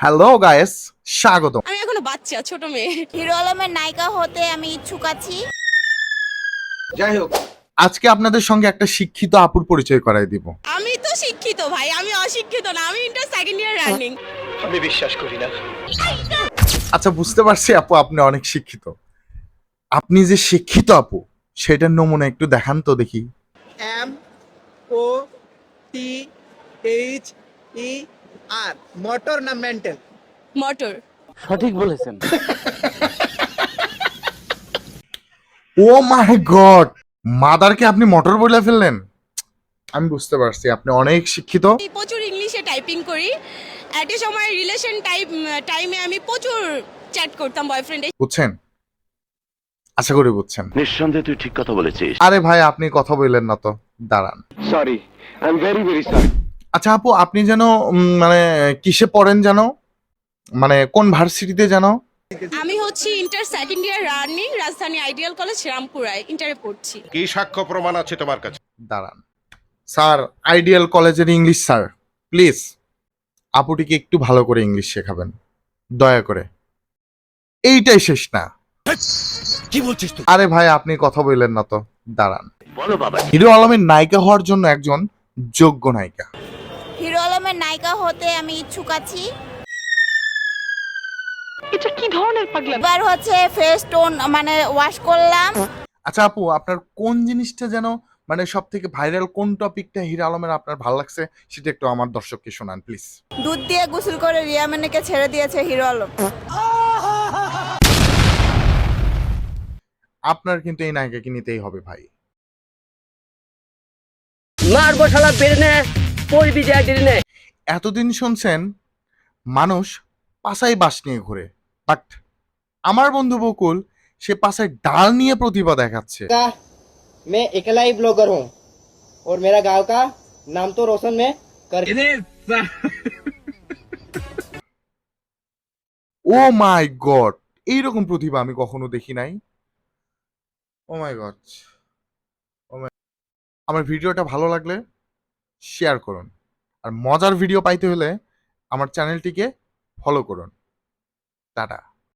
Hello guys, স্বাগতম। আমি এখনো বাচ্চা ছোট মেয়ে। হিরো আলমের নায়িকা হতে আমি ইচ্ছুক আছি। যাই হোক, আজকে আপনাদের সঙ্গে একটা শিক্ষিত আপুর পরিচয় করাই দিব। আমি তো শিক্ষিত ভাই, আমি অশিক্ষিত না। আমি ইন্টার সেকেন্ড ইয়ার রানিং। আমি বিশ্বাস করি না। আচ্ছা, বুঝতে পারছি আপু আপনি অনেক শিক্ষিত। আপনি যে শিক্ষিত আপু সেটার নমুনা একটু দেখান তো দেখি। MOTHER মোটর না মেন্টাল? মোটর। সঠিক বলেছেন। ও মাই গড, মাদারকে আপনি মোটর বলে ফেললেন। আমি বুঝতে পারছি আপনি অনেক শিক্ষিত। আমি প্রচুর ইংলিশে টাইপিং করি। এট এ সময় রিলেশন টাইমে আমি প্রচুর চ্যাট করতাম বয়ফ্রেন্ডের। বুঝছেন? আশা করি বুঝছেন। নিঃসন্দেহে তুই ঠিক কথা বলেছিস। আরে ভাই, আপনি কথা বললেন না তো, দাঁড়ান। Sorry, I am very very sorry. আচ্ছা আপু, আপনি যেন মানে কিসে পড়েন যেন, মানে কোন ভার্সিটিতে যেন? আমি হচ্ছি ইন্টার সেকেন্ড ইয়ার রানিং, রাজধানী আইডিয়াল কলেজ রামপুরায় ইন্টারে পড়ছি। কি সাক্ষ্য প্রমাণ আছে তোমার কাছে? দাঁড়ান স্যার, আইডিয়াল কলেজের ইংলিশ স্যার, প্লিজ আপুটিকে একটু ভালো করে ইংলিশ শেখাবেন দয়া করে। এইটাই শেষ না? কি বলছিস তুই? আরে ভাই, আপনি কথা বললেন না তো, দাঁড়ান। বলো বাবা। হিরো আলমের নায়িকা হওয়ার জন্য একজন যোগ্য নায়িকা। হিরো আলমের নায়িকা হতে আমি ইচ্ছুক আছি। এটা কি ধরনের পাগলামি? এবার হচ্ছে ফেস টোন মানে ওয়াশ করলাম। আচ্ছা আপু, আপনার কোন জিনিসটা যেন মানে সব থেকে ভাইরাল, কোন টপিকটা হিরো আলমের আপনার ভালো লাগছে সেটা একটু আমার দর্শককে শোনান প্লিজ। দুধ দিয়ে গোসল করে রিয়া মেনেকে ছেড়ে দিয়েছে হিরো আলম। আপনার কিন্তু এই নায়িকাকে নিতেই হবে ভাই। মারবো শালা বেরনে পড়বি যায় দিনে। এতদিন শুনছেন মানুষ পাছায় বাঁশ নিয়ে ঘুরে, বাট আমার বন্ধু বকুল সে পাছায় ডাল নিয়ে প্রতিভা দেখাচ্ছে। मैं अकेला ही ब्लॉगर हूँ और मेरा गांव का नाम तो रोशन में कर। ও মাই গড, এইরকম প্রতিভা আমি কখনো দেখি নাই। ও মাই গড, আমার ভিডিওটা ভালো লাগলে শেয়ার করুন, আর মজার ভিডিও পাইতে হলে আমার চ্যানেলটিকে ফলো করুন। টাটা।